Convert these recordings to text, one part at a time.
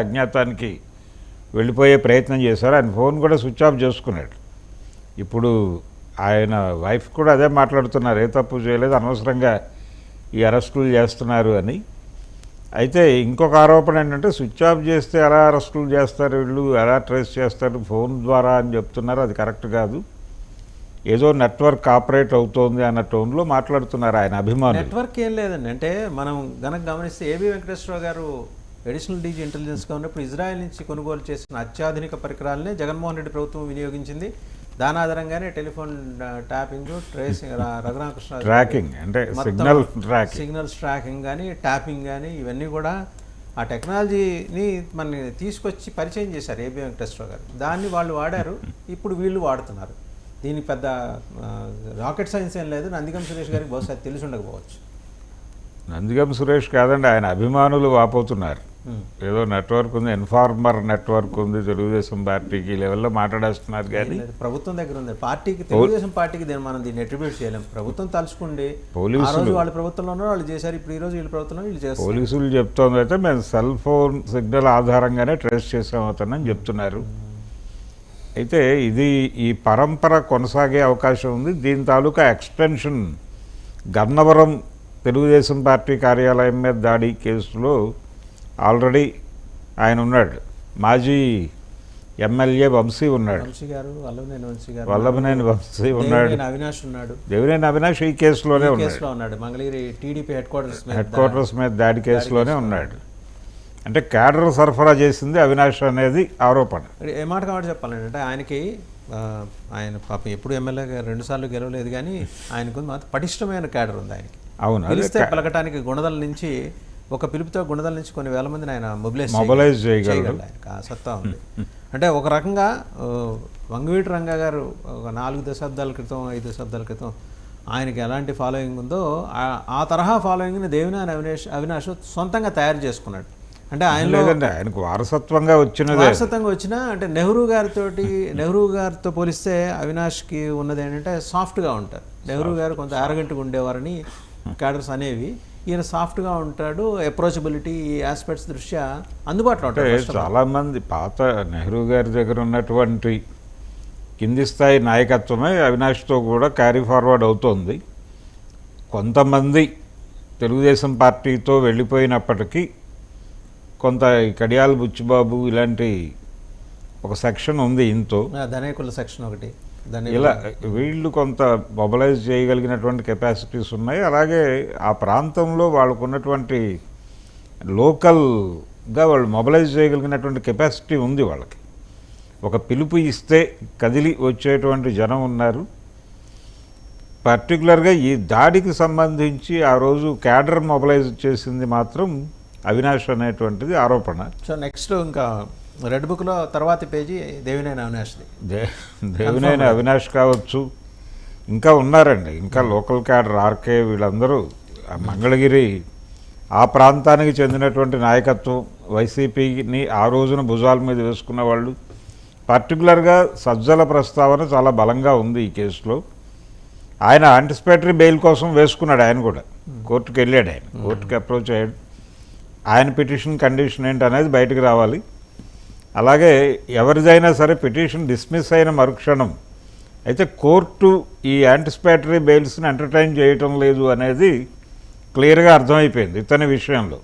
అజ్ఞాతానికి వెళ్ళిపోయే ప్రయత్నం చేశారు. ఆయన ఫోన్ కూడా స్విచ్ ఆఫ్ చేసుకున్నాడు. ఇప్పుడు ఆయన వైఫ్ కూడా అదే మాట్లాడుతున్నారు, ఏ తప్పు చేయలేదు, అనవసరంగా ఈ అరెస్టులు చేస్తున్నారు అని. అయితే ఇంకొక ఆరోపణ ఏంటంటే స్విచ్ ఆఫ్ చేస్తే ఎలా అరెస్టులు చేస్తారు, వీళ్ళు ఎలా ట్రేస్ చేస్తారు ఫోన్ ద్వారా అని చెప్తున్నారు. అది కరెక్ట్ కాదు, ఏదో నెట్వర్క్ ఆపరేట్ అవుతోంది అన్న టోన్లో మాట్లాడుతున్నారు ఆయన అభిమానులు. నెట్వర్క్ ఏం లేదండి. అంటే మనం గనక గమనిస్తే ఏబి వెంకటేశ్వరరావు గారు అడిషనల్ డీజీ ఇంటెలిజెన్స్గా ఉన్నప్పుడు ఇజ్రాయెల్ నుంచి కొనుగోలు చేసిన అత్యాధునిక పరికరాలనే జగన్మోహన్ రెడ్డి ప్రభుత్వం వినియోగించింది. దాని ఆధారంగానే telephone tapping, tracing, Raghurama Krishna tracking అంటే సిగ్నల్స్ ట్రాకింగ్ కానీ ట్యాపింగ్ కానీ ఇవన్నీ కూడా ఆ టెక్నాలజీని మనని తీసుకొచ్చి పరిచయం చేశారు ఏబి వెంకటేశ్వరరావు గారు. దాన్ని వాళ్ళు వాడారు, ఇప్పుడు వీళ్ళు వాడుతున్నారు. దీనికి పెద్ద రాకెట్ సైన్స్ ఏం లేదు. నందిగం సురేష్ గారికి బహుశా తెలిసి ఉండకపోవచ్చు. నందిగం సురేష్ కాదండి, ఆయన అభిమానులు వాపోతున్నారు. ఏదో నెట్వర్క్ ఉంది, ఇన్ఫార్మర్ నెట్వర్క్ ఉంది తెలుగుదేశం పార్టీకి లెవెల్లో మాట్లాడేస్తున్నారు. కానీ ప్రభుత్వం దగ్గర ఉంది, పార్టీకి, తెలుగుదేశం పార్టీకి మనం దీన్ని అట్రిబ్యూట్ చేయలేం. ప్రభుత్వం తలుచుకుండి పోలీసులు వాళ్ళ ప్రభుత్వంలో ఉన్నారు, వాళ్ళు చేశారు. ఇప్పుడు ఈ రోజు వీళ్ళ ప్రభుత్వంలో వీళ్ళు చేస్తారు. పోలీసులు చెప్తోంది అయితే మేము సెల్ ఫోన్ సిగ్నల్ ఆధారంగానే ట్రేస్ చేసాం అతనని చెప్తున్నారు. అయితే ఇది ఈ పరంపర కొనసాగే అవకాశం ఉంది. దీని తాలూకా ఎక్స్టెన్షన్ గన్నవరం తెలుగుదేశం పార్టీ కార్యాలయం మీద దాడి కేసులో ఆల్రెడీ ఆయన ఉన్నాడు. మాజీ ఎమ్మెల్యే వంశీ ఉన్నాడు, వల్లభనేని వంశీ ఉన్నాడు, అవినాష్ ఉన్నాడు, దేవినేని అవినాష్ ఈ కేసులోనే ఉన్నాడు. మంగళగిరి టీడీపీ హెడ్ క్వార్టర్స్ మీద దాడి కేసులోనే ఉన్నాడు. అంటే క్యాడర్ సరఫరా చేసింది అవినాష్ అనేది ఆరోపణ. ఏ మాట కాబట్టి చెప్పాలంటే అంటే ఆయనకి ఆయన పాపం ఎప్పుడు ఎమ్మెల్యేగా 2 సార్లు గెలవలేదు, కానీ ఆయనకు మాత్రం పటిష్టమైన క్యాడర్ ఉంది. ఆయనకి అవును, పిలిస్తే పలకటానికి గుణదల నుంచి, ఒక పిలుపుతో గుణదల నుంచి కొన్ని వేల మందిని ఆయన మొబిలైజ్ చేయగలరు. ఆయనకు ఆ సత్తా ఉంది. అంటే ఒక రకంగా వంగవీటి రంగా గారు ఒక 4 దశాబ్దాల క్రితం 5 దశాబ్దాల క్రితం ఆయనకి ఎలాంటి ఫాలోయింగ్ ఉందో ఆ తరహా ఫాలోయింగ్ని దేవినేని అవినాష్ సొంతంగా తయారు చేసుకున్నాడు. అంటే ఆయనకు వారసత్వంగా వచ్చిన అంటే నెహ్రూ గారితో పోలిస్తే అవినాష్కి ఉన్నది ఏంటంటే సాఫ్ట్గా ఉంటారు. నెహ్రూ గారు కొంత ఆరగంటగా ఉండేవారని క్యాడర్స్ అనేవి, ఈయన సాఫ్ట్గా ఉంటాడు. అప్రోచబిలిటీ ఈ ఆస్పెక్ట్స్ దృష్ట్యా అందుబాటులో ఉంటాడు. చాలామంది పాత నెహ్రూ గారి దగ్గర ఉన్నటువంటి కింది స్థాయి నాయకత్వమే అవినాష్తో కూడా క్యారీ ఫార్వర్డ్ అవుతోంది. కొంతమంది తెలుగుదేశం పార్టీతో వెళ్ళిపోయినప్పటికీ కొంత కడియాల బుచ్చిబాబు ఇలాంటి ఒక సెక్షన్ ఉంది, ఇంతో ధనేకుల సెక్షన్ ఒకటి, ఇలా వీళ్ళు కొంత మొబలైజ్ చేయగలిగినటువంటి కెపాసిటీస్ ఉన్నాయి. అలాగే ఆ ప్రాంతంలో వాళ్ళకు ఉన్నటువంటి లోకల్గా వాళ్ళు మొబలైజ్ చేయగలిగినటువంటి కెపాసిటీ ఉంది వాళ్ళకి. ఒక పిలుపు ఇస్తే కదిలి వచ్చేటువంటి జనం ఉన్నారు. పర్టికులర్గా ఈ దాడికి సంబంధించి ఆ రోజు క్యాడర్ మొబలైజ్ చేసింది మాత్రం అవినాష్ అనేటువంటిది ఆరోపణ. సో నెక్స్ట్ ఇంకా రెడ్ బుక్లో తర్వాతి పేజీ దేవినేని అవినాష్ది. దేవినేని అవినాష్ కావచ్చు, ఇంకా ఉన్నారండి, ఇంకా లోకల్ క్యాడర్ ఆర్కే వీళ్ళందరూ మంగళగిరి ఆ ప్రాంతానికి చెందినటువంటి నాయకత్వం, వైసీపీని ఆ రోజున భుజాల మీద వేసుకున్న వాళ్ళు. పర్టికులర్గా సజ్జల ప్రస్తావన చాలా బలంగా ఉంది ఈ కేసులో. ఆయన యాంటిసిపేటరీ బెయిల్ కోసం వేసుకున్నాడు, ఆయన కూడా కోర్టుకు వెళ్ళాడు, ఆయన కోర్టుకి అప్రోచ్ అయ్యాడు. ఆయన పిటిషన్ కండిషన్ ఏంటి అనేది బయటకు రావాలి. అలాగే ఎవరిదైనా సరే పిటిషన్ డిస్మిస్ అయిన మరుక్షణం అయితే కోర్టు ఈ యాంటిసిపేటరీ బెయిల్స్ని ఎంటర్టైన్ చేయటం లేదు అనేది క్లియర్గా అర్థమైపోయింది. ఇతని విషయంలో,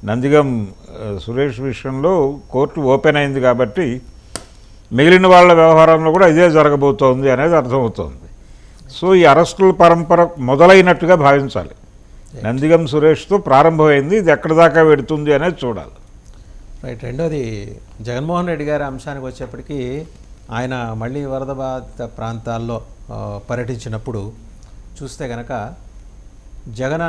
నందిగం సురేష్ విషయంలో కోర్టు ఓపెన్ అయింది కాబట్టి మిగిలిన వాళ్ళ వ్యవహారంలో కూడా ఇదే జరగబోతోంది అనేది అర్థమవుతోంది. సో ఈ అరెస్టుల పరంపర మొదలైనట్టుగా భావించాలి. నందిగం సురేష్తో ప్రారంభమైంది, ఇది ఎక్కడి దాకా పెడుతుంది అనేది చూడాలి. రైట్. రెండోది జగన్మోహన్ రెడ్డి గారి అంశానికి వచ్చేప్పటికీ ఆయన మళ్ళీ వరద బాధిత ప్రాంతాల్లో పర్యటించినప్పుడు చూస్తే కనుక జగన్